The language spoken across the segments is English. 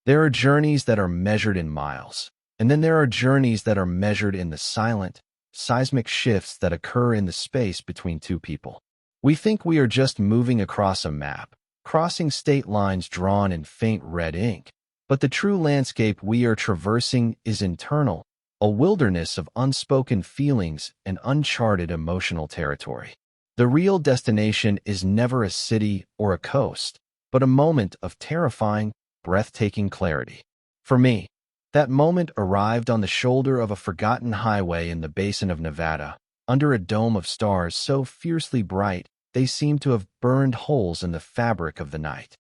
There are journeys that are measured in miles, and then there are journeys that are measured in the silent, seismic shifts that occur in the space between two people. We think we are just moving across a map, crossing state lines drawn in faint red ink, but the true landscape we are traversing is internal, a wilderness of unspoken feelings and uncharted emotional territory. The real destination is never a city or a coast, but a moment of terrifying, breathtaking clarity. For me, that moment arrived on the shoulder of a forgotten highway in the basin of Nevada, under a dome of stars so fiercely bright they seemed to have burned holes in the fabric of the night.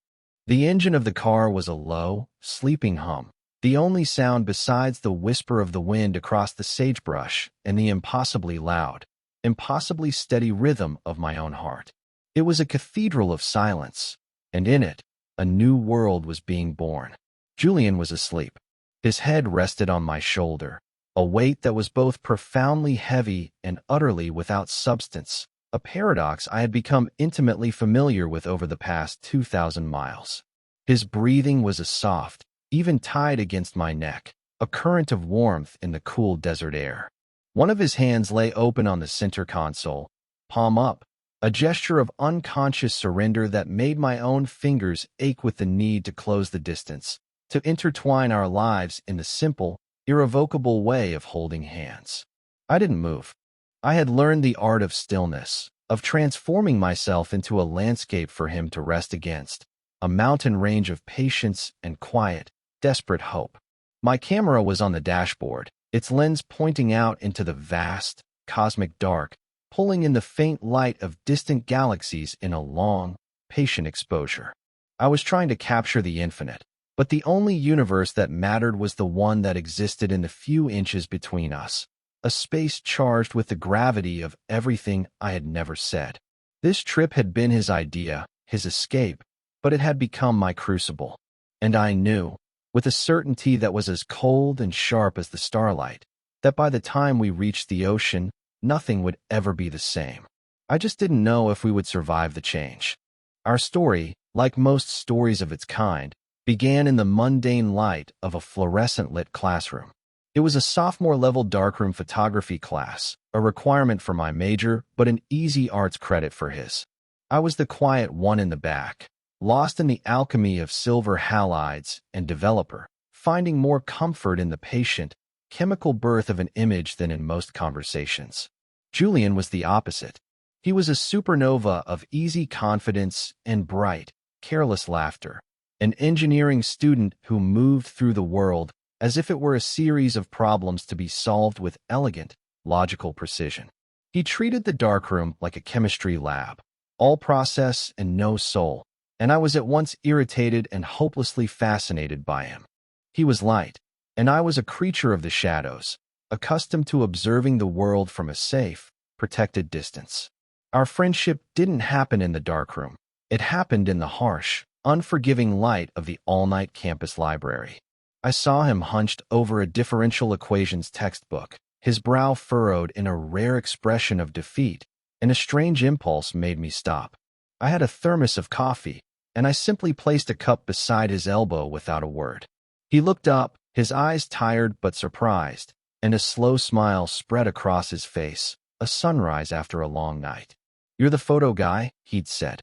The engine of the car was a low, sleeping hum, the only sound besides the whisper of the wind across the sagebrush and the impossibly loud, impossibly steady rhythm of my own heart. It was a cathedral of silence, and in it, a new world was being born. Julian was asleep. His head rested on my shoulder, a weight that was both profoundly heavy and utterly without substance, a paradox I had become intimately familiar with over the past 2,000 miles. His breathing was a soft, even tide against my neck, a current of warmth in the cool desert air. One of his hands lay open on the center console, palm up, a gesture of unconscious surrender that made my own fingers ache with the need to close the distance, to intertwine our lives in the simple, irrevocable way of holding hands. I didn't move. I had learned the art of stillness, of transforming myself into a landscape for him to rest against, a mountain range of patience and quiet, desperate hope. My camera was on the dashboard, its lens pointing out into the vast, cosmic dark, pulling in the faint light of distant galaxies in a long, patient exposure. I was trying to capture the infinite, but the only universe that mattered was the one that existed in the few inches between us, a space charged with the gravity of everything I had never said. This trip had been his idea, his escape, but it had become my crucible. And I knew, with a certainty that was as cold and sharp as the starlight, that by the time we reached the ocean, nothing would ever be the same. I just didn't know if we would survive the change. Our story, like most stories of its kind, began in the mundane light of a fluorescent-lit classroom. It was a sophomore-level darkroom photography class, a requirement for my major, but an easy arts credit for his. I was the quiet one in the back, lost in the alchemy of silver halides and developer, finding more comfort in the patient, chemical birth of an image than in most conversations. Julian was the opposite. He was a supernova of easy confidence and bright, careless laughter, an engineering student who moved through the world as if it were a series of problems to be solved with elegant, logical precision. He treated the darkroom like a chemistry lab, all process and no soul, and I was at once irritated and hopelessly fascinated by him. He was light, and I was a creature of the shadows, accustomed to observing the world from a safe, protected distance. Our friendship didn't happen in the darkroom. It happened in the harsh, unforgiving light of the all-night campus library. I saw him hunched over a differential equations textbook, his brow furrowed in a rare expression of defeat, and a strange impulse made me stop. I had a thermos of coffee, and I simply placed a cup beside his elbow without a word. He looked up, his eyes tired but surprised, and a slow smile spread across his face, a sunrise after a long night. "You're the photo guy," he'd said.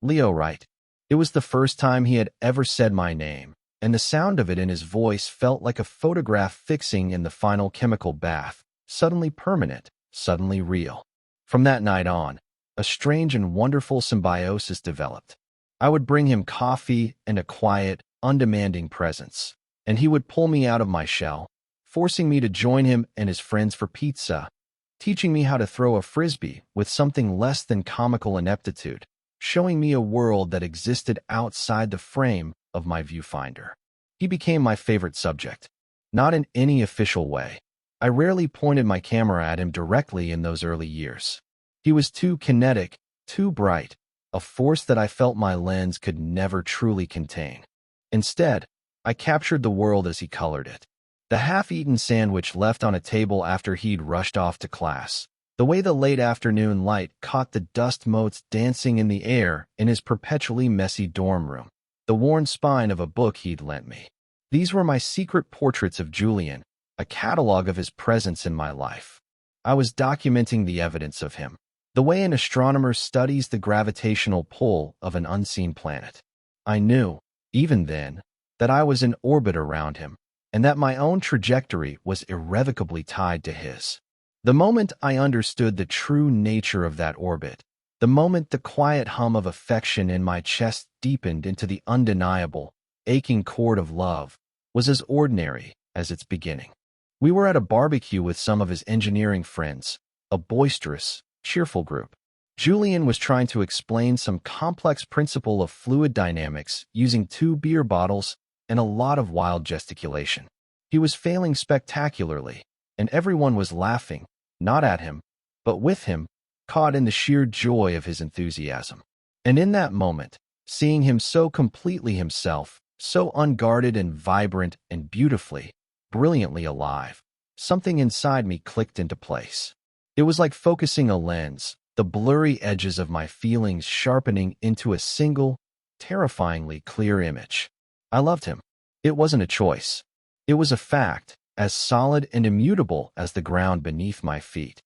"Leo, right?" It was the first time he had ever said my name, and the sound of it in his voice felt like a photograph fixing in the final chemical bath, suddenly permanent, suddenly real. From that night on, a strange and wonderful symbiosis developed. I would bring him coffee and a quiet, undemanding presence, and he would pull me out of my shell, forcing me to join him and his friends for pizza, teaching me how to throw a frisbee with something less than comical ineptitude, showing me a world that existed outside the frame of my viewfinder. He became my favorite subject, not in any official way. I rarely pointed my camera at him directly in those early years. He was too kinetic, too bright, a force that I felt my lens could never truly contain. Instead, I captured the world as he colored it. The half-eaten sandwich left on a table after he'd rushed off to class. The way the late afternoon light caught the dust motes dancing in the air in his perpetually messy dorm room. The worn spine of a book he'd lent me. These were my secret portraits of Julian, a catalog of his presence in my life. I was documenting the evidence of him, the way an astronomer studies the gravitational pull of an unseen planet. I knew, even then, that I was in orbit around him, and that my own trajectory was irrevocably tied to his. The moment I understood the true nature of that orbit, the moment the quiet hum of affection in my chest deepened into the undeniable, aching chord of love, was as ordinary as its beginning. We were at a barbecue with some of his engineering friends, a boisterous, cheerful group. Julian was trying to explain some complex principle of fluid dynamics using 2 beer bottles and a lot of wild gesticulation. He was failing spectacularly, and everyone was laughing, not at him, but with him, caught in the sheer joy of his enthusiasm. And in that moment, seeing him so completely himself, so unguarded and vibrant and beautifully, brilliantly alive, something inside me clicked into place. It was like focusing a lens, the blurry edges of my feelings sharpening into a single, terrifyingly clear image. I loved him. It wasn't a choice. It was a fact, as solid and immutable as the ground beneath my feet.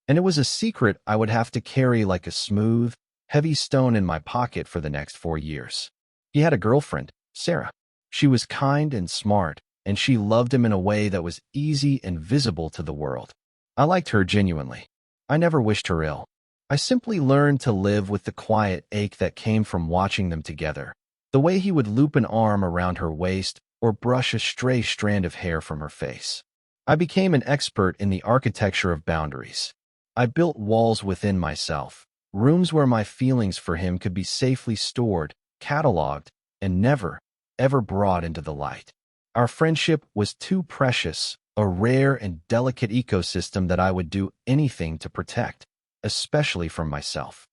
And it was a secret I would have to carry like a smooth, heavy stone in my pocket for the next 4 years. He had a girlfriend, Sarah. She was kind and smart, and she loved him in a way that was easy and visible to the world. I liked her genuinely. I never wished her ill. I simply learned to live with the quiet ache that came from watching them together. The way he would loop an arm around her waist or brush a stray strand of hair from her face. I became an expert in the architecture of boundaries. I built walls within myself, rooms where my feelings for him could be safely stored, cataloged, and never, ever brought into the light. Our friendship was too precious, a rare and delicate ecosystem that I would do anything to protect, especially from myself.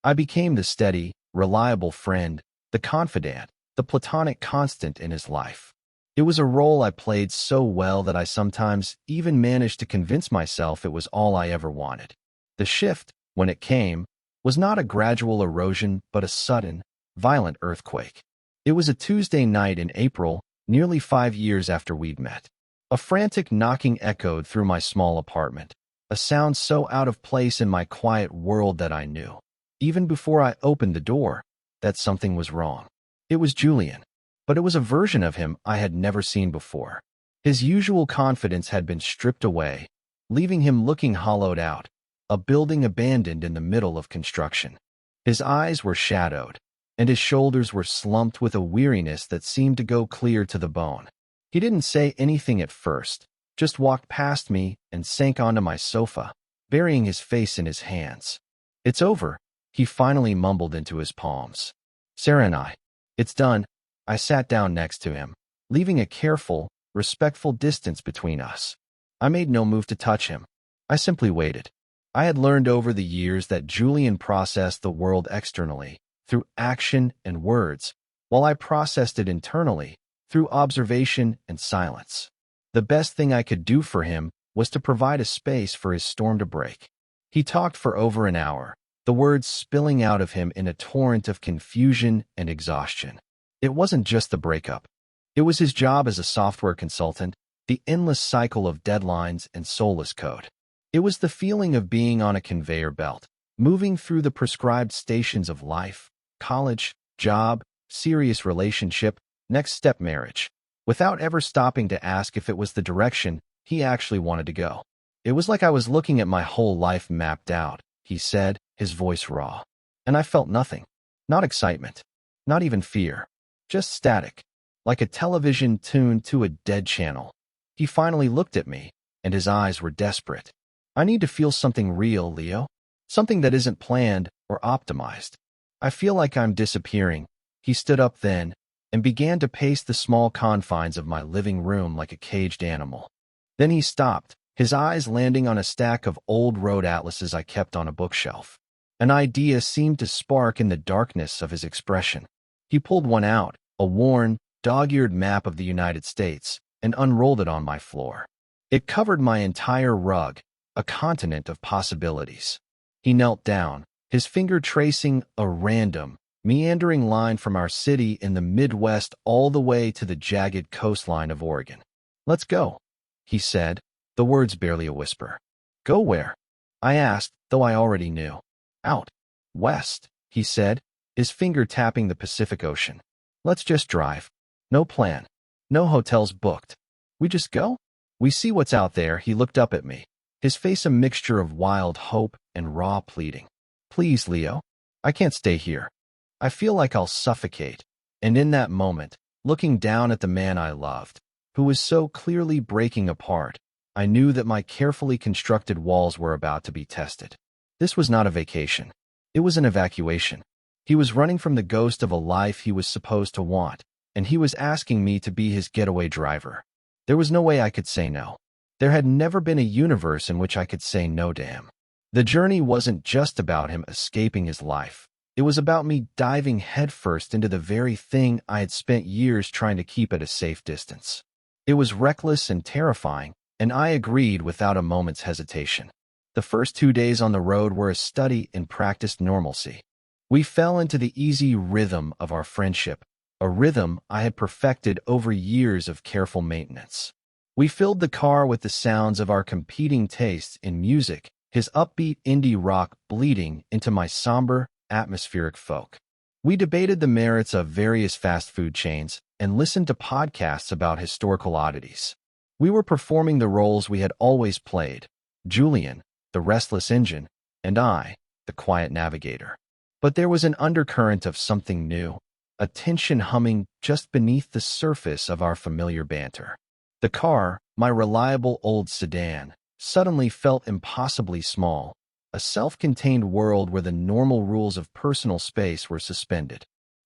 I became the steady, reliable friend, the confidant, the platonic constant in his life. It was a role I played so well that I sometimes even managed to convince myself it was all I ever wanted. The shift, when it came, was not a gradual erosion but a sudden, violent earthquake. It was a Tuesday night in April, nearly 5 years after we'd met. A frantic knocking echoed through my small apartment, a sound so out of place in my quiet world that I knew, even before I opened the door, that something was wrong. It was Julian, but it was a version of him I had never seen before. His usual confidence had been stripped away, leaving him looking hollowed out, a building abandoned in the middle of construction. His eyes were shadowed, and his shoulders were slumped with a weariness that seemed to go clear to the bone. He didn't say anything at first, just walked past me and sank onto my sofa, burying his face in his hands. "It's over," he finally mumbled into his palms. "Sarah and I. It's done." I sat down next to him, leaving a careful, respectful distance between us. I made no move to touch him. I simply waited. I had learned over the years that Julian processed the world externally, through action and words, while I processed it internally, through observation and silence. The best thing I could do for him was to provide a space for his storm to break. He talked for over an hour, the words spilling out of him in a torrent of confusion and exhaustion. It wasn't just the breakup. It was his job as a software consultant, the endless cycle of deadlines and soulless code. It was the feeling of being on a conveyor belt, moving through the prescribed stations of life, college, job, serious relationship, next step marriage, without ever stopping to ask if it was the direction he actually wanted to go. It was like I was looking at my whole life mapped out, he said, his voice raw. And I felt nothing. Not excitement. Not even fear. Just static. Like a television tuned to a dead channel. He finally looked at me, and his eyes were desperate. "I need to feel something real, Leo. Something that isn't planned or optimized. I feel like I'm disappearing." He stood up then, and began to pace the small confines of my living room like a caged animal. Then he stopped, his eyes landing on a stack of old road atlases I kept on a bookshelf. An idea seemed to spark in the darkness of his expression. He pulled one out, a worn, dog-eared map of the United States, and unrolled it on my floor. It covered my entire rug, a continent of possibilities. He knelt down, his finger tracing a random, meandering line from our city in the Midwest all the way to the jagged coastline of Oregon. "Let's go," he said, the words barely a whisper. "Go where?" I asked, though I already knew. "Out west," he said, his finger tapping the Pacific Ocean. "Let's just drive. No plan. No hotels booked. We just go? We see what's out there." He looked up at me, his face a mixture of wild hope and raw pleading. "Please, Leo. I can't stay here. I feel like I'll suffocate." And in that moment, looking down at the man I loved, who was so clearly breaking apart, I knew that my carefully constructed walls were about to be tested. This was not a vacation. It was an evacuation. He was running from the ghost of a life he was supposed to want, and he was asking me to be his getaway driver. There was no way I could say no. There had never been a universe in which I could say no to him. The journey wasn't just about him escaping his life. It was about me diving headfirst into the very thing I had spent years trying to keep at a safe distance. It was reckless and terrifying, and I agreed without a moment's hesitation. The first 2 days on the road were a study in practiced normalcy. We fell into the easy rhythm of our friendship, a rhythm I had perfected over years of careful maintenance. We filled the car with the sounds of our competing tastes in music, his upbeat indie rock bleeding into my somber, atmospheric folk. We debated the merits of various fast food chains and listened to podcasts about historical oddities. We were performing the roles we had always played: Julian, the restless engine, and I, the quiet navigator. But there was an undercurrent of something new, a tension humming just beneath the surface of our familiar banter. The car, my reliable old sedan, suddenly felt impossibly small, a self-contained world where the normal rules of personal space were suspended.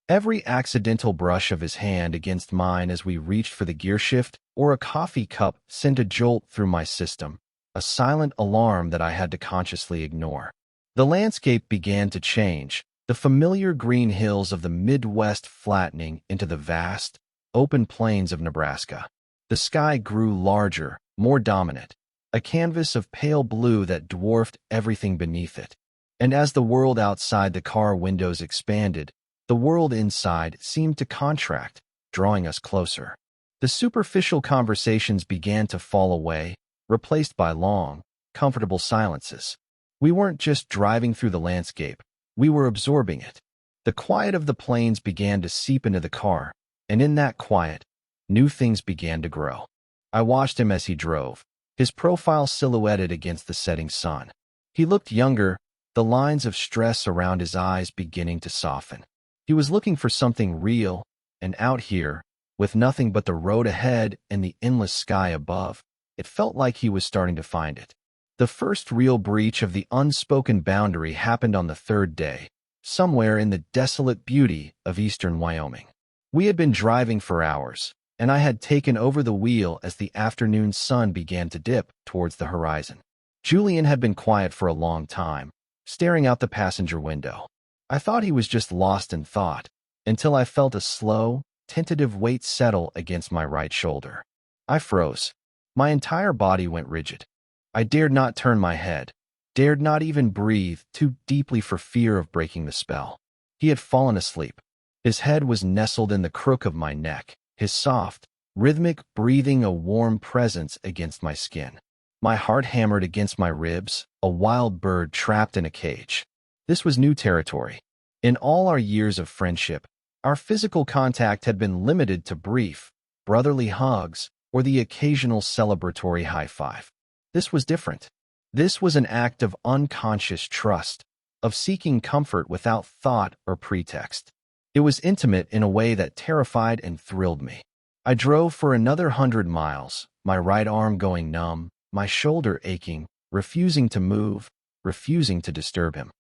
Every accidental brush of his hand against mine as we reached for the gearshift or a coffee cup sent a jolt through my system, a silent alarm that I had to consciously ignore. The landscape began to change, the familiar green hills of the Midwest flattening into the vast, open plains of Nebraska. The sky grew larger, more dominant, a canvas of pale blue that dwarfed everything beneath it. And as the world outside the car windows expanded, the world inside seemed to contract, drawing us closer. The superficial conversations began to fall away, replaced by long, comfortable silences. We weren't just driving through the landscape, we were absorbing it. The quiet of the plains began to seep into the car, and in that quiet, new things began to grow. I watched him as he drove, his profile silhouetted against the setting sun. He looked younger, the lines of stress around his eyes beginning to soften. He was looking for something real, and out here, with nothing but the road ahead and the endless sky above, it felt like he was starting to find it. The first real breach of the unspoken boundary happened on the third day, somewhere in the desolate beauty of eastern Wyoming. We had been driving for hours, and I had taken over the wheel as the afternoon sun began to dip towards the horizon. Julian had been quiet for a long time, staring out the passenger window. I thought he was just lost in thought, until I felt a slow, tentative weight settle against my right shoulder. I froze. My entire body went rigid. I dared not turn my head, dared not even breathe too deeply for fear of breaking the spell. He had fallen asleep. His head was nestled in the crook of my neck, his soft, rhythmic breathing a warm presence against my skin. My heart hammered against my ribs, a wild bird trapped in a cage. This was new territory. In all our years of friendship, our physical contact had been limited to brief, brotherly hugs or the occasional celebratory high five. This was different. This was an act of unconscious trust, of seeking comfort without thought or pretext. It was intimate in a way that terrified and thrilled me. I drove for another 100 miles, my right arm going numb, my shoulder aching, refusing to move, refusing to disturb him.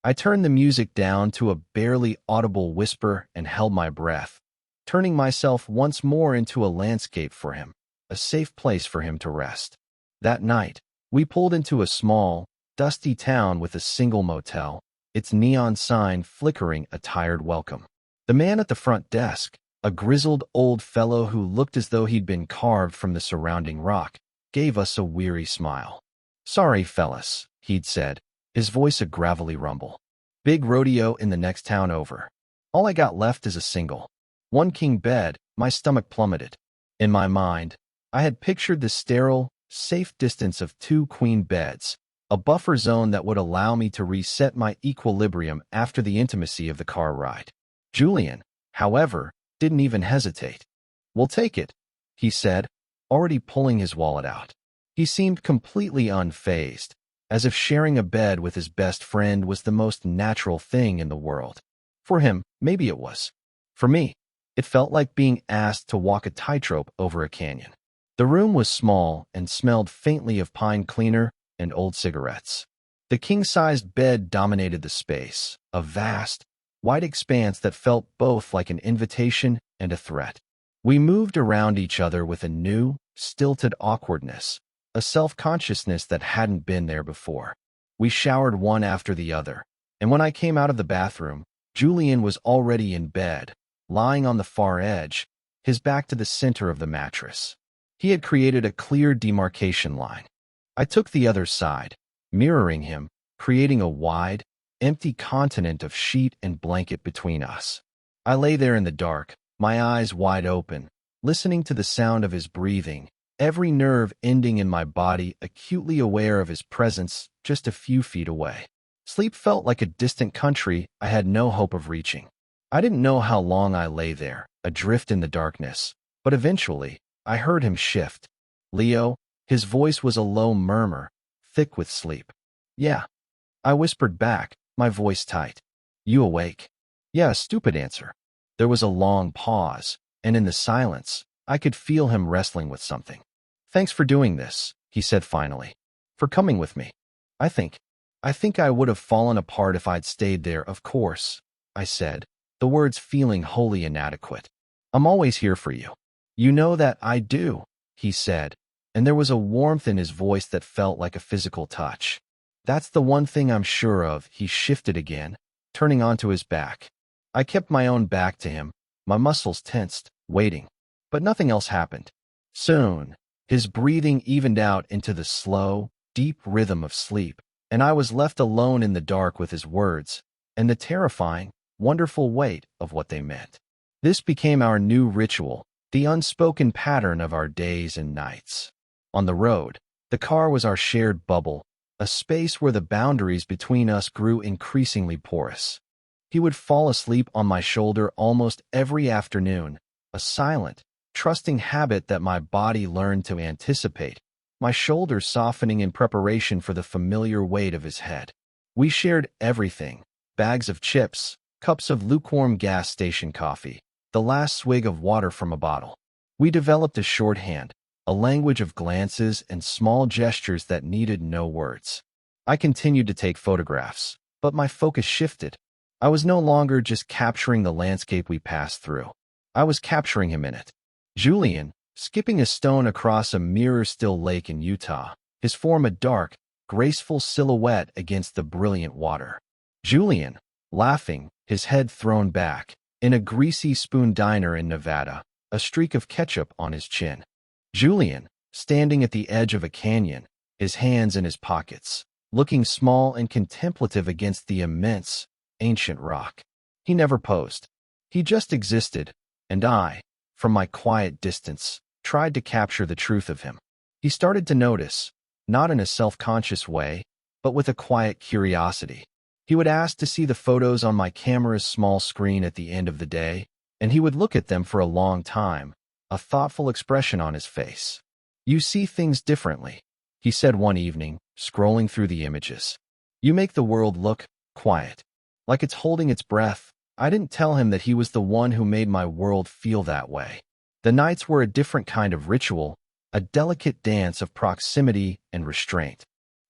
I turned the music down to a barely audible whisper and held my breath, turning myself once more into a landscape for him, a safe place for him to rest. That night, we pulled into a small, dusty town with a single motel, its neon sign flickering a tired welcome. The man at the front desk, a grizzled old fellow who looked as though he'd been carved from the surrounding rock, gave us a weary smile. "Sorry, fellas," he'd said, his voice a gravelly rumble. "Big rodeo in the next town over. All I got left is a single. One king bed. My stomach plummeted. In my mind, I had pictured the sterile, safe distance of two queen beds, a buffer zone that would allow me to reset my equilibrium after the intimacy of the car ride. Julian, however, didn't even hesitate. "We'll take it," he said, already pulling his wallet out. He seemed completely unfazed, as if sharing a bed with his best friend was the most natural thing in the world. For him, maybe it was. For me, it felt like being asked to walk a tightrope over a canyon. The room was small and smelled faintly of pine cleaner and old cigarettes. The king-sized bed dominated the space, a vast, wide expanse that felt both like an invitation and a threat. We moved around each other with a new, stilted awkwardness, a self-consciousness that hadn't been there before. We showered one after the other, and when I came out of the bathroom, Julian was already in bed, lying on the far edge, his back to the center of the mattress. He had created a clear demarcation line. I took the other side, mirroring him, creating a wide, empty continent of sheet and blanket between us. I lay there in the dark, my eyes wide open, listening to the sound of his breathing, every nerve ending in my body acutely aware of his presence just a few feet away. Sleep felt like a distant country I had no hope of reaching. I didn't know how long I lay there, adrift in the darkness, but eventually, I heard him shift. "Leo," his voice was a low murmur, thick with sleep. "Yeah," I whispered back, my voice tight. "You awake?" "Yeah," a stupid answer. There was a long pause, and in the silence, I could feel him wrestling with something. "Thanks for doing this," he said finally. "For coming with me. I think I would have fallen apart if I'd stayed there, of course," I said, the words feeling wholly inadequate. "I'm always here for you." "You know that I do," he said, and there was a warmth in his voice that felt like a physical touch. "That's the one thing I'm sure of." He shifted again, turning onto his back. I kept my own back to him, my muscles tensed, waiting. But nothing else happened. Soon, his breathing evened out into the slow, deep rhythm of sleep, and I was left alone in the dark with his words, and the terrifying, wonderful weight of what they meant. This became our new ritual, the unspoken pattern of our days and nights. On the road, the car was our shared bubble, a space where the boundaries between us grew increasingly porous. He would fall asleep on my shoulder almost every afternoon, a silent, trusting habit that my body learned to anticipate, my shoulders softening in preparation for the familiar weight of his head. We shared everything: bags of chips, cups of lukewarm gas station coffee, the last swig of water from a bottle. We developed a shorthand, a language of glances and small gestures that needed no words. I continued to take photographs, but my focus shifted. I was no longer just capturing the landscape we passed through. I was capturing him in it. Julian, skipping a stone across a mirror-still lake in Utah, his form a dark, graceful silhouette against the brilliant water. Julian, laughing, his head thrown back, in a greasy spoon diner in Nevada, a streak of ketchup on his chin. Julian, standing at the edge of a canyon, his hands in his pockets, looking small and contemplative against the immense, ancient rock. He never posed. He just existed, and I, from my quiet distance, tried to capture the truth of him. He started to notice, not in a self-conscious way, but with a quiet curiosity. He would ask to see the photos on my camera's small screen at the end of the day, and he would look at them for a long time, a thoughtful expression on his face. "You see things differently," he said one evening, scrolling through the images. "You make the world look quiet, like it's holding its breath." I didn't tell him that he was the one who made my world feel that way. The nights were a different kind of ritual, a delicate dance of proximity and restraint.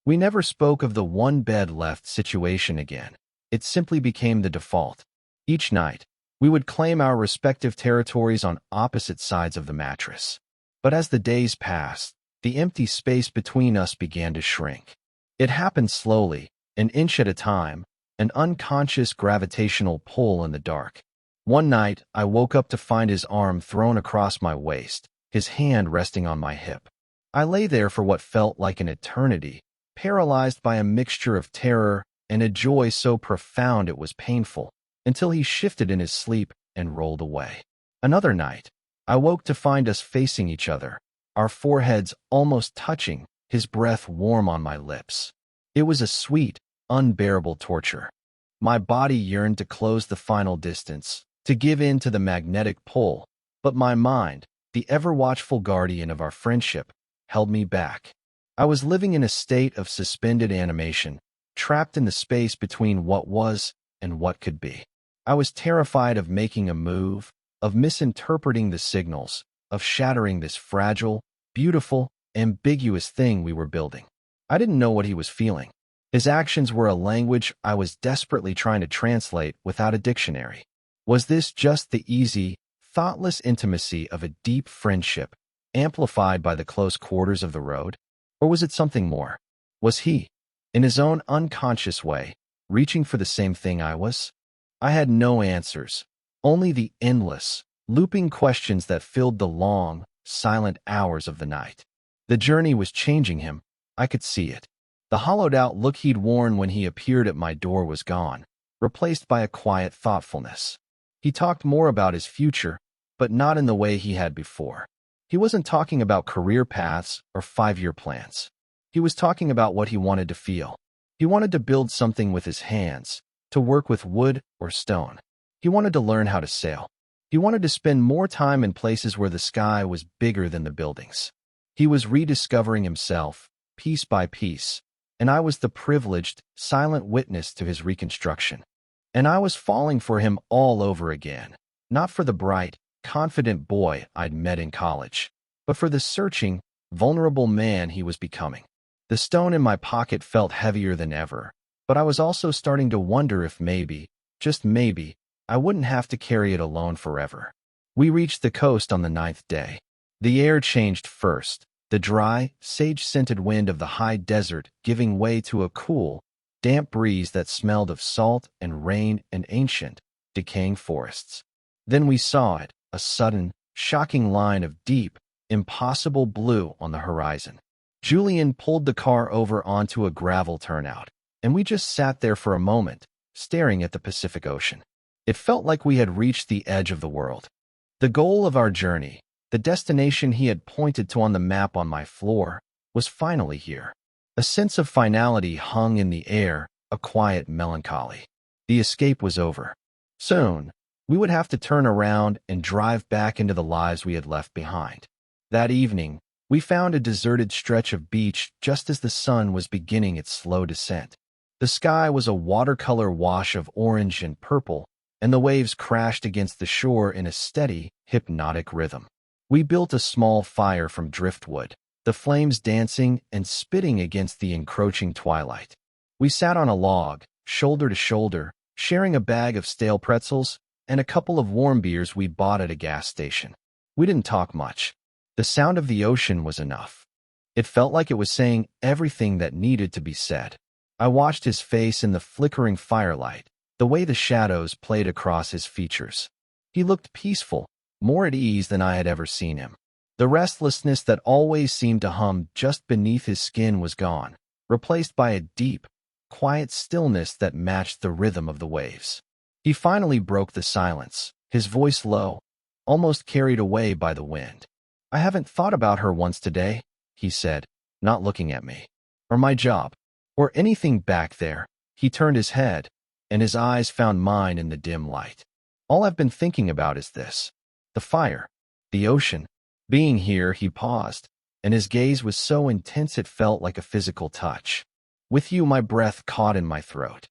We never spoke of the one bed left situation again. It simply became the default. Each night, we would claim our respective territories on opposite sides of the mattress. But as the days passed, the empty space between us began to shrink. It happened slowly, an inch at a time, an unconscious gravitational pull in the dark. One night, I woke up to find his arm thrown across my waist, his hand resting on my hip. I lay there for what felt like an eternity, paralyzed by a mixture of terror and a joy so profound it was painful. until he shifted in his sleep and rolled away. Another night, I woke to find us facing each other, our foreheads almost touching, his breath warm on my lips. It was a sweet, unbearable torture. My body yearned to close the final distance, to give in to the magnetic pull, but my mind, the ever-watchful guardian of our friendship, held me back. I was living in a state of suspended animation, trapped in the space between what was and what could be. I was terrified of making a move, of misinterpreting the signals, of shattering this fragile, beautiful, ambiguous thing we were building. I didn't know what he was feeling. His actions were a language I was desperately trying to translate without a dictionary. Was this just the easy, thoughtless intimacy of a deep friendship, amplified by the close quarters of the road? Or was it something more? Was he, in his own unconscious way, reaching for the same thing I was? I had no answers, only the endless, looping questions that filled the long, silent hours of the night. The journey was changing him. I could see it. The hollowed-out look he'd worn when he appeared at my door was gone, replaced by a quiet thoughtfulness. He talked more about his future, but not in the way he had before. He wasn't talking about career paths or 5-year plans. He was talking about what he wanted to feel. He wanted to build something with his hands, to work with wood or stone. He wanted to learn how to sail. He wanted to spend more time in places where the sky was bigger than the buildings. He was rediscovering himself, piece by piece, and I was the privileged, silent witness to his reconstruction. And I was falling for him all over again, not for the bright, confident boy I'd met in college, but for the searching, vulnerable man he was becoming. The stone in my pocket felt heavier than ever, but I was also starting to wonder if maybe, just maybe, I wouldn't have to carry it alone forever. We reached the coast on the 9th day. The air changed first, the dry, sage-scented wind of the high desert giving way to a cool, damp breeze that smelled of salt and rain and ancient, decaying forests. Then we saw it, a sudden, shocking line of deep, impossible blue on the horizon. Julian pulled the car over onto a gravel turnout, and we just sat there for a moment, staring at the Pacific Ocean. It felt like we had reached the edge of the world. The goal of our journey, the destination he had pointed to on the map on my floor, was finally here. A sense of finality hung in the air, a quiet melancholy. The escape was over. Soon, we would have to turn around and drive back into the lives we had left behind. That evening, we found a deserted stretch of beach just as the sun was beginning its slow descent. The sky was a watercolor wash of orange and purple, and the waves crashed against the shore in a steady, hypnotic rhythm. We built a small fire from driftwood, the flames dancing and spitting against the encroaching twilight. We sat on a log, shoulder to shoulder, sharing a bag of stale pretzels and a couple of warm beers we bought at a gas station. We didn't talk much. The sound of the ocean was enough. It felt like it was saying everything that needed to be said. I watched his face in the flickering firelight, the way the shadows played across his features. He looked peaceful, more at ease than I had ever seen him. The restlessness that always seemed to hum just beneath his skin was gone, replaced by a deep, quiet stillness that matched the rhythm of the waves. He finally broke the silence, his voice low, almost carried away by the wind. "I haven't thought about her once today," he said, not looking at me, "or my job, or anything back there." He turned his head, and his eyes found mine in the dim light. "All I've been thinking about is this. The fire, the ocean, being here." He paused, and his gaze was so intense it felt like a physical touch. "With you, my breath caught in my throat."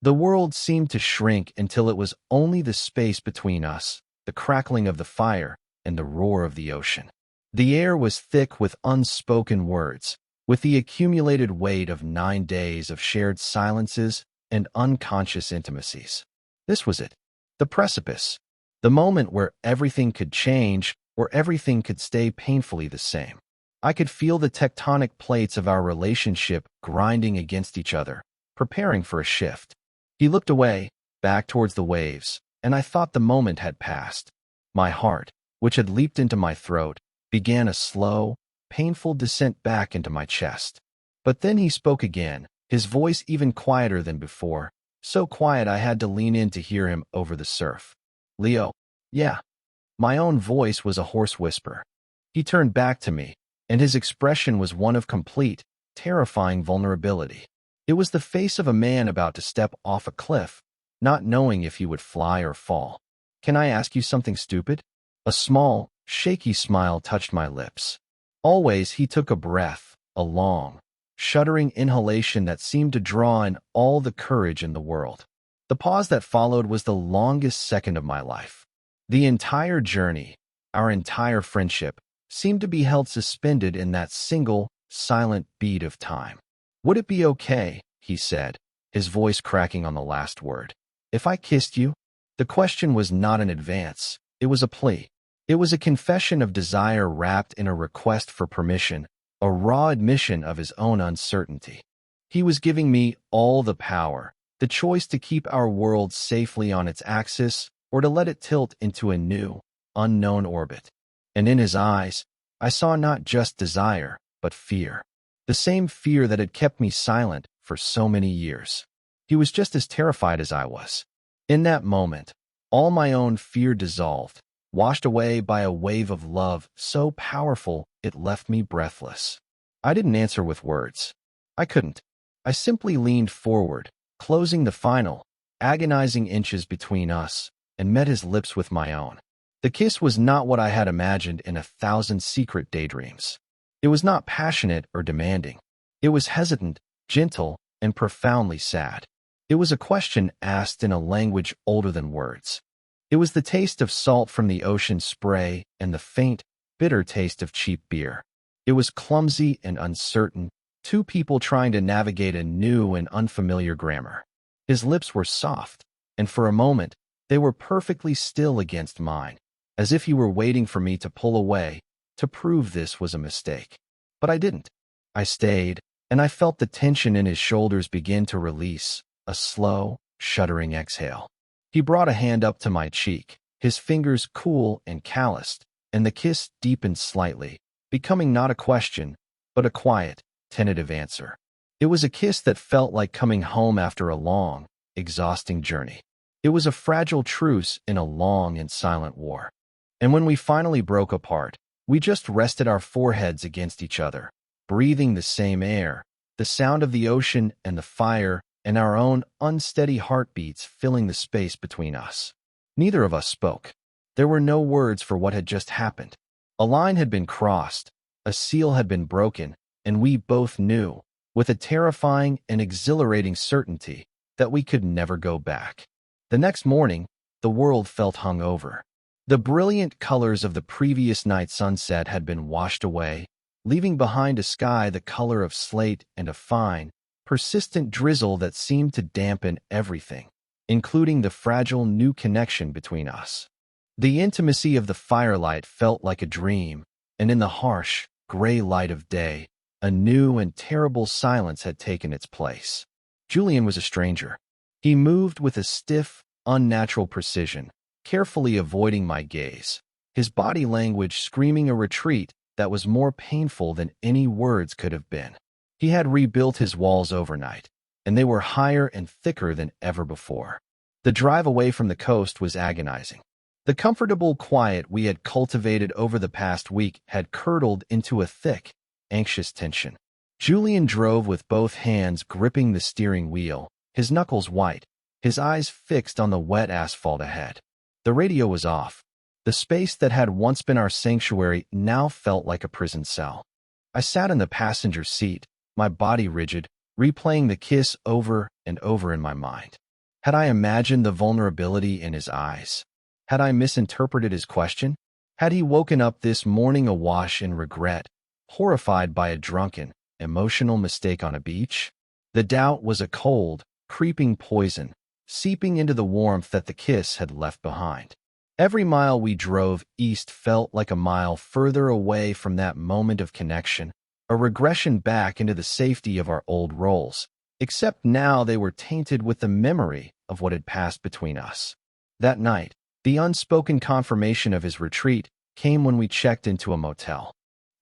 The world seemed to shrink until it was only the space between us, the crackling of the fire, and the roar of the ocean. The air was thick with unspoken words, with the accumulated weight of 9 days of shared silences and unconscious intimacies. This was it, the precipice, the moment where everything could change or everything could stay painfully the same. I could feel the tectonic plates of our relationship grinding against each other, preparing for a shift. He looked away, back towards the waves, and I thought the moment had passed. My heart, which had leaped into my throat, began a slow, painful descent back into my chest. But then he spoke again, his voice even quieter than before. So quiet I had to lean in to hear him over the surf. Leo. Yeah. My own voice was a hoarse whisper. He turned back to me, and his expression was one of complete, terrifying vulnerability. It was the face of a man about to step off a cliff, not knowing if he would fly or fall. Can I ask you something stupid? A small, shaky smile touched my lips. Always he took a breath, a long, shuddering inhalation that seemed to draw in all the courage in the world. The pause that followed was the longest second of my life. The entire journey, our entire friendship, seemed to be held suspended in that single, silent beat of time. Would it be okay, he said, his voice cracking on the last word, if I kissed you? The question was not an advance, it was a plea. It was a confession of desire wrapped in a request for permission, a raw admission of his own uncertainty. He was giving me all the power, the choice to keep our world safely on its axis or to let it tilt into a new, unknown orbit. And in his eyes, I saw not just desire, but fear. The same fear that had kept me silent for so many years. He was just as terrified as I was. In that moment, all my own fear dissolved, washed away by a wave of love so powerful it left me breathless. I didn't answer with words. I couldn't. I simply leaned forward, closing the final, agonizing inches between us, and met his lips with my own. The kiss was not what I had imagined in 1,000 secret daydreams. It was not passionate or demanding. It was hesitant, gentle, and profoundly sad. It was a question asked in a language older than words. It was the taste of salt from the ocean spray and the faint, bitter taste of cheap beer. It was clumsy and uncertain, two people trying to navigate a new and unfamiliar grammar. His lips were soft, and for a moment, they were perfectly still against mine, as if he were waiting for me to pull away, to prove this was a mistake. But I didn't. I stayed, and I felt the tension in his shoulders begin to release, a slow, shuddering exhale. He brought a hand up to my cheek, his fingers cool and calloused, and the kiss deepened slightly, becoming not a question, but a quiet, tentative answer. It was a kiss that felt like coming home after a long, exhausting journey. It was a fragile truce in a long and silent war. And when we finally broke apart, we just rested our foreheads against each other, breathing the same air, the sound of the ocean and the fire, and our own unsteady heartbeats filling the space between us. Neither of us spoke. There were no words for what had just happened. A line had been crossed, a seal had been broken, and we both knew, with a terrifying and exhilarating certainty, that we could never go back. The next morning, the world felt hungover. The brilliant colors of the previous night's sunset had been washed away, leaving behind a sky the color of slate and a fine, persistent drizzle that seemed to dampen everything, including the fragile new connection between us. The intimacy of the firelight felt like a dream, and in the harsh, gray light of day, a new and terrible silence had taken its place. Julian was a stranger. He moved with a stiff, unnatural precision, carefully avoiding my gaze, his body language screaming a retreat that was more painful than any words could have been. He had rebuilt his walls overnight, and they were higher and thicker than ever before. The drive away from the coast was agonizing. The comfortable quiet we had cultivated over the past week had curdled into a thick, anxious tension. Julian drove with both hands gripping the steering wheel, his knuckles white, his eyes fixed on the wet asphalt ahead. The radio was off. The space that had once been our sanctuary now felt like a prison cell. I sat in the passenger seat, my body rigid, replaying the kiss over and over in my mind. Had I imagined the vulnerability in his eyes? Had I misinterpreted his question? Had he woken up this morning awash in regret, horrified by a drunken, emotional mistake on a beach? The doubt was a cold, creeping poison, seeping into the warmth that the kiss had left behind. Every mile we drove east felt like a mile further away from that moment of connection, a regression back into the safety of our old roles, except now they were tainted with the memory of what had passed between us. That night, the unspoken confirmation of his retreat came when we checked into a motel.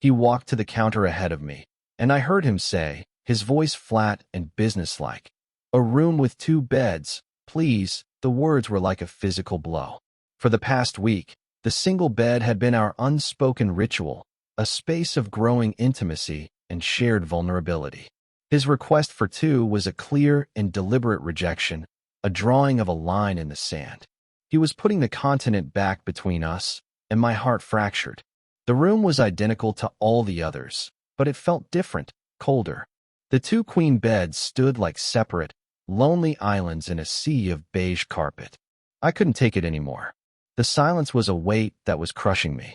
He walked to the counter ahead of me, and I heard him say, his voice flat and businesslike, A room with 2 beds, please. The words were like a physical blow. For the past week, the single bed had been our unspoken ritual, a space of growing intimacy and shared vulnerability. His request for 2 was a clear and deliberate rejection, a drawing of a line in the sand. He was putting the continent back between us, and my heart fractured. The room was identical to all the others, but it felt different, colder. The 2 queen beds stood like separate, lonely islands in a sea of beige carpet. I couldn't take it anymore. The silence was a weight that was crushing me.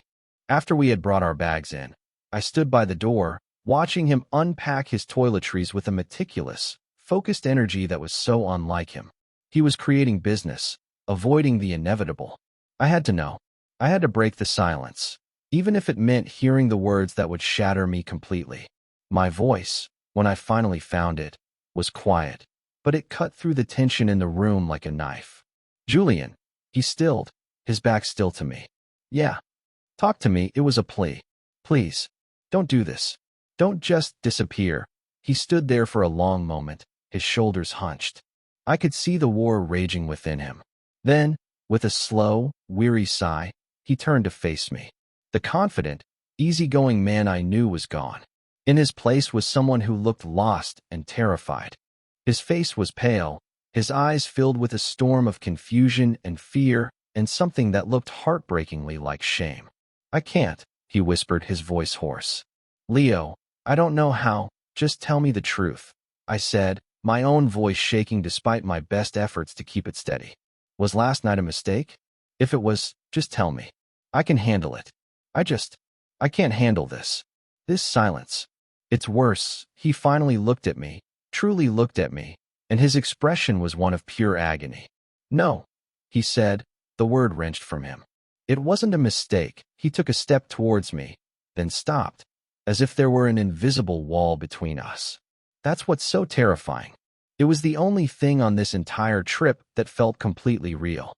After we had brought our bags in, I stood by the door, watching him unpack his toiletries with a meticulous, focused energy that was so unlike him. He was creating business, avoiding the inevitable. I had to know. I had to break the silence, even if it meant hearing the words that would shatter me completely. My voice, when I finally found it, was quiet, but it cut through the tension in the room like a knife. "Julian," he stilled, his back still to me. "Yeah. Talk to me." It was a plea. "Please, don't do this. Don't just disappear." He stood there for a long moment, his shoulders hunched. I could see the war raging within him. Then, with a slow, weary sigh, he turned to face me. The confident, easygoing man I knew was gone. In his place was someone who looked lost and terrified. His face was pale, his eyes filled with a storm of confusion and fear, and something that looked heartbreakingly like shame. "I can't," he whispered, his voice hoarse. "Leo, I don't know how, just tell me the truth," I said, my own voice shaking despite my best efforts to keep it steady. "Was last night a mistake? If it was, just tell me. I can handle it. I can't handle this. This silence. It's worse." He finally looked at me, truly looked at me, and his expression was one of pure agony. "No," he said, the word wrenched from him. "It wasn't a mistake." He took a step towards me, then stopped, as if there were an invisible wall between us. That's what's so terrifying. It was the only thing on this entire trip that felt completely real.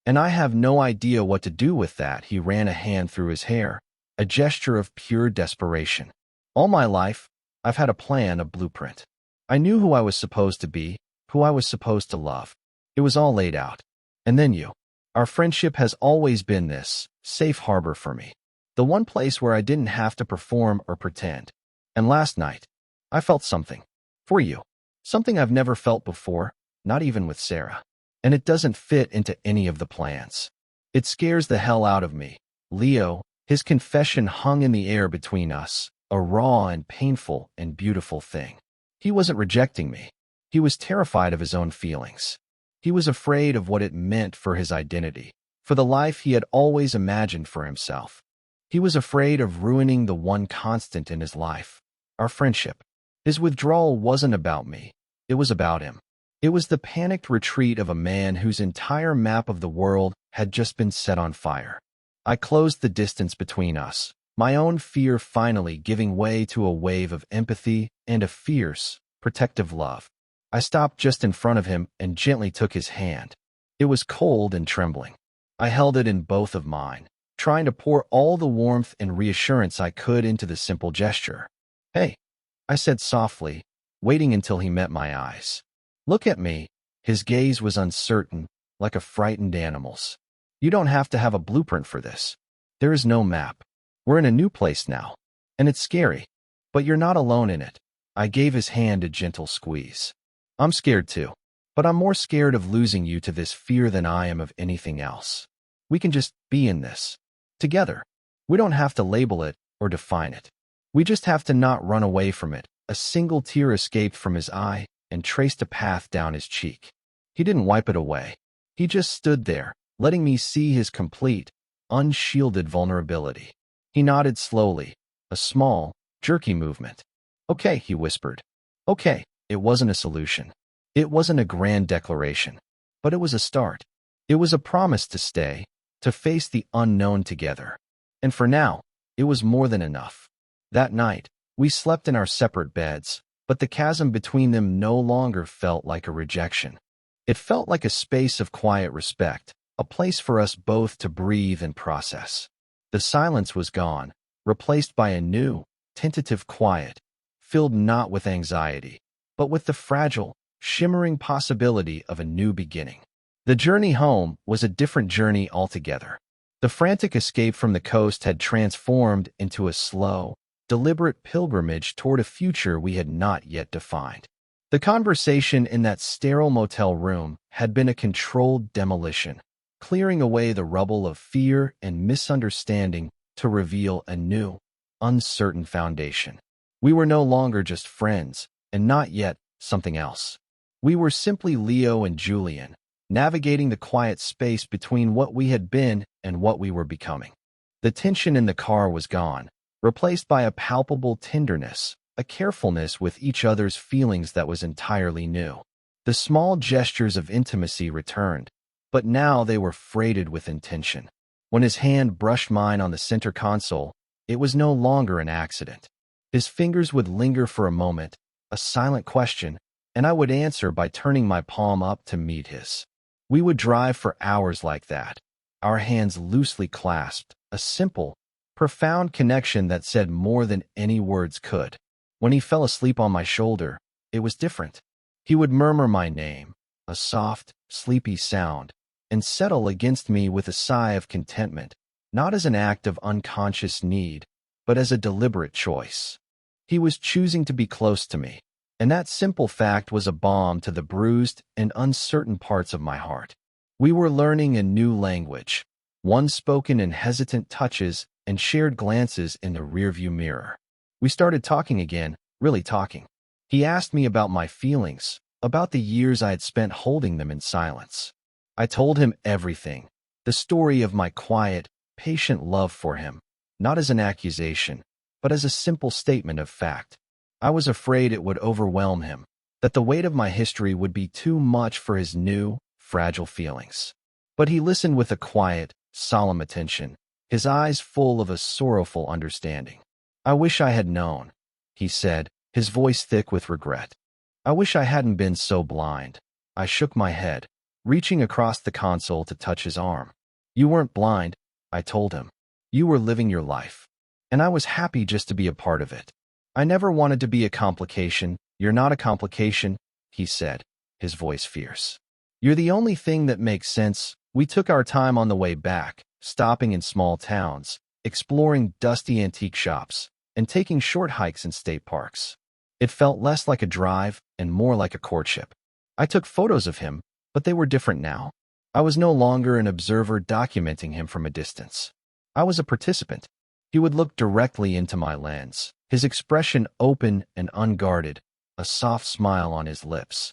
And I have no idea what to do with that. He ran a hand through his hair, a gesture of pure desperation. All my life, I've had a plan, a blueprint. I knew who I was supposed to be, who I was supposed to love. It was all laid out. And then you. Our friendship has always been this safe harbor for me. The one place where I didn't have to perform or pretend. And last night, I felt something. For you. Something I've never felt before, not even with Sarah. And it doesn't fit into any of the plans. It scares the hell out of me. Leo, his confession hung in the air between us, a raw and painful and beautiful thing. He wasn't rejecting me. He was terrified of his own feelings. He was afraid of what it meant for his identity, for the life he had always imagined for himself. He was afraid of ruining the one constant in his life, our friendship. His withdrawal wasn't about me. It was about him. It was the panicked retreat of a man whose entire map of the world had just been set on fire. I closed the distance between us, my own fear finally giving way to a wave of empathy and a fierce, protective love. I stopped just in front of him and gently took his hand. It was cold and trembling. I held it in both of mine, trying to pour all the warmth and reassurance I could into the simple gesture. "Hey," I said softly, waiting until he met my eyes. "Look at me." His gaze was uncertain, like a frightened animal's. "You don't have to have a blueprint for this. There is no map. We're in a new place now, and it's scary, but you're not alone in it." I gave his hand a gentle squeeze. "I'm scared too, but I'm more scared of losing you to this fear than I am of anything else. We can just be in this, together. We don't have to label it or define it. We just have to not run away from it." A single tear escaped from his eye and traced a path down his cheek. He didn't wipe it away. He just stood there, letting me see his complete, unshielded vulnerability. He nodded slowly, a small, jerky movement. "Okay," he whispered. "Okay." It wasn't a solution. It wasn't a grand declaration. But it was a start. It was a promise to stay, to face the unknown together. And for now, it was more than enough. That night, we slept in our separate beds, but the chasm between them no longer felt like a rejection. It felt like a space of quiet respect, a place for us both to breathe and process. The silence was gone, replaced by a new, tentative quiet, filled not with anxiety, but with the fragile, shimmering possibility of a new beginning. The journey home was a different journey altogether. The frantic escape from the coast had transformed into a slow, deliberate pilgrimage toward a future we had not yet defined. The conversation in that sterile motel room had been a controlled demolition, clearing away the rubble of fear and misunderstanding to reveal a new, uncertain foundation. We were no longer just friends, and not yet something else. We were simply Leo and Julian, navigating the quiet space between what we had been and what we were becoming. The tension in the car was gone, replaced by a palpable tenderness, a carefulness with each other's feelings that was entirely new. The small gestures of intimacy returned, but now they were freighted with intention. When his hand brushed mine on the center console, it was no longer an accident. His fingers would linger for a moment, a silent question, and I would answer by turning my palm up to meet his. We would drive for hours like that, our hands loosely clasped, a simple, profound connection that said more than any words could. When he fell asleep on my shoulder, it was different. He would murmur my name, a soft, sleepy sound, and settle against me with a sigh of contentment, not as an act of unconscious need, but as a deliberate choice. He was choosing to be close to me, and that simple fact was a balm to the bruised and uncertain parts of my heart. We were learning a new language, one spoken in hesitant touches and shared glances in the rearview mirror. We started talking again, really talking. He asked me about my feelings, about the years I had spent holding them in silence. I told him everything, the story of my quiet, patient love for him, not as an accusation, but as a simple statement of fact. I was afraid it would overwhelm him, that the weight of my history would be too much for his new, fragile feelings. But he listened with a quiet, solemn attention, his eyes full of a sorrowful understanding. "I wish I had known," he said, his voice thick with regret. "I wish I hadn't been so blind." I shook my head, reaching across the console to touch his arm. "You weren't blind," I told him. "You were living your life. And I was happy just to be a part of it. I never wanted to be a complication." "You're not a complication," he said, his voice fierce. "You're the only thing that makes sense." We took our time on the way back, stopping in small towns, exploring dusty antique shops, and taking short hikes in state parks. It felt less like a drive and more like a courtship. I took photos of him, but they were different now. I was no longer an observer documenting him from a distance. I was a participant. He would look directly into my lens, his expression open and unguarded, a soft smile on his lips.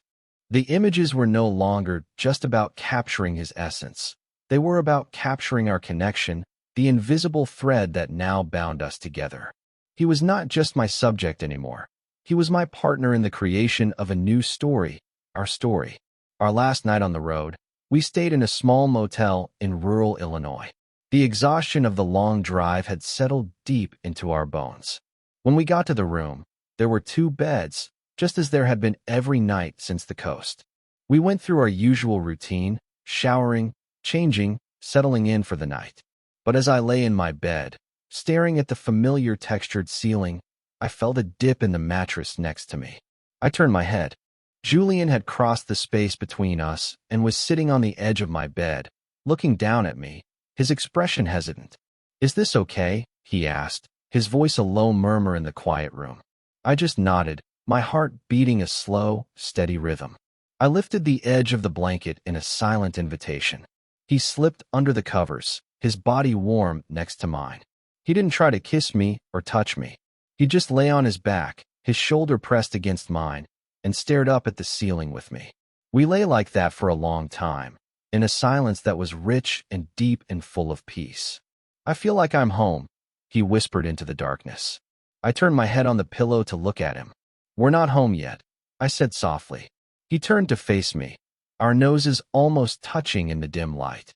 The images were no longer just about capturing his essence. They were about capturing our connection, the invisible thread that now bound us together. He was not just my subject anymore. He was my partner in the creation of a new story, our story. Our last night on the road, we stayed in a small motel in rural Illinois. The exhaustion of the long drive had settled deep into our bones. When we got to the room, there were 2 beds, just as there had been every night since the coast. We went through our usual routine, showering, changing, settling in for the night. But as I lay in my bed, staring at the familiar textured ceiling, I felt a dip in the mattress next to me. I turned my head. Julian had crossed the space between us and was sitting on the edge of my bed, looking down at me, his expression hesitant. "Is this okay?" he asked, his voice a low murmur in the quiet room. I just nodded, my heart beating a slow, steady rhythm. I lifted the edge of the blanket in a silent invitation. He slipped under the covers, his body warm next to mine. He didn't try to kiss me or touch me. He just lay on his back, his shoulder pressed against mine, and stared up at the ceiling with me. We lay like that for a long time, in a silence that was rich and deep and full of peace. "I feel like I'm home," he whispered into the darkness. I turned my head on the pillow to look at him. "We're not home yet," I said softly. He turned to face me, our noses almost touching in the dim light.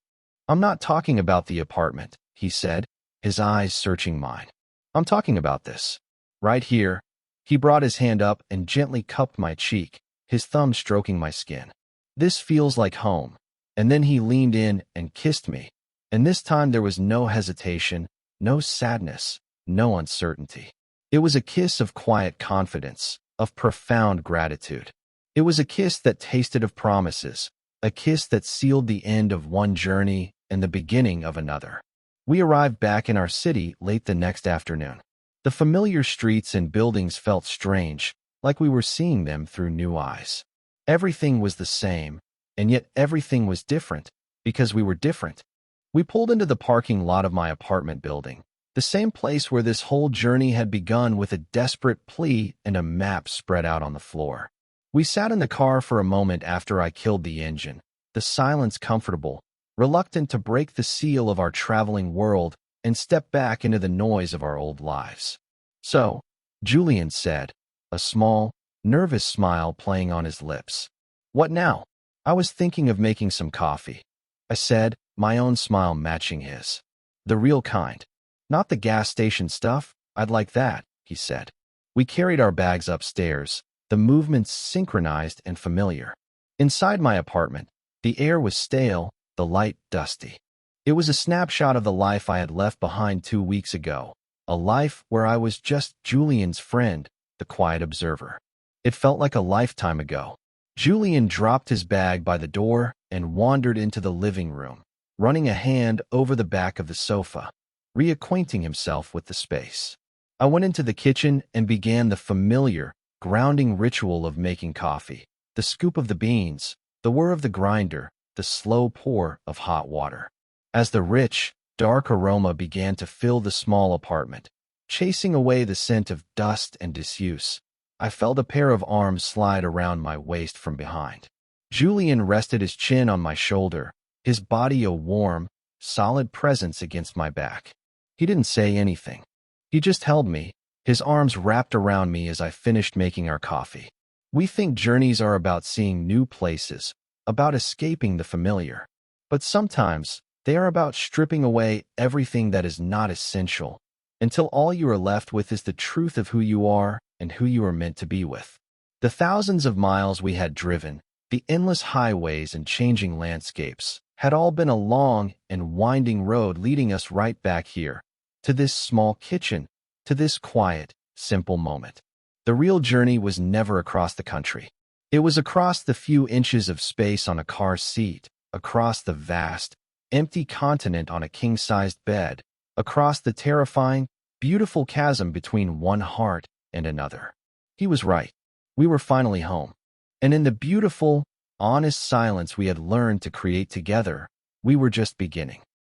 "I'm not talking about the apartment," he said, his eyes searching mine. "I'm talking about this. Right here." He brought his hand up and gently cupped my cheek, his thumb stroking my skin. "This feels like home." And then he leaned in and kissed me. And this time there was no hesitation, no sadness, no uncertainty. It was a kiss of quiet confidence, of profound gratitude. It was a kiss that tasted of promises, a kiss that sealed the end of one journey and the beginning of another. We arrived back in our city late the next afternoon. The familiar streets and buildings felt strange, like we were seeing them through new eyes. Everything was the same, and yet everything was different, because we were different. We pulled into the parking lot of my apartment building, the same place where this whole journey had begun, with a desperate plea and a map spread out on the floor. We sat in the car for a moment after I killed the engine, the silence comfortable, reluctant to break the seal of our traveling world and step back into the noise of our old lives. "So," Julian said, a small, nervous smile playing on his lips. "What now?" "I was thinking of making some coffee," I said, my own smile matching his. "The real kind. Not the gas station stuff. I'd like that," he said. We carried our bags upstairs, the movements synchronized and familiar. Inside my apartment, the air was stale, the light dusty. It was a snapshot of the life I had left behind 2 weeks ago, a life where I was just Julian's friend, the quiet observer. It felt like a lifetime ago. Julian dropped his bag by the door and wandered into the living room, running a hand over the back of the sofa, reacquainting himself with the space. I went into the kitchen and began the familiar, grounding ritual of making coffee, the scoop of the beans, the whir of the grinder, the slow pour of hot water. As the rich, dark aroma began to fill the small apartment, chasing away the scent of dust and disuse, I felt a pair of arms slide around my waist from behind. Julian rested his chin on my shoulder, his body a warm, solid presence against my back. He didn't say anything. He just held me, his arms wrapped around me as I finished making our coffee. We think journeys are about seeing new places, about escaping the familiar. But sometimes, they are about stripping away everything that is not essential, until all you are left with is the truth of who you are and who you are meant to be with. The thousands of miles we had driven, the endless highways and changing landscapes, had all been a long and winding road leading us right back here, to this small kitchen, to this quiet, simple moment. The real journey was never across the country. It was across the few inches of space on a car seat, across the vast, empty continent on a king-sized bed, across the terrifying, beautiful chasm between one heart and another. He was right. We were finally home. And in the beautiful, honest silence we had learned to create together, we were just beginning.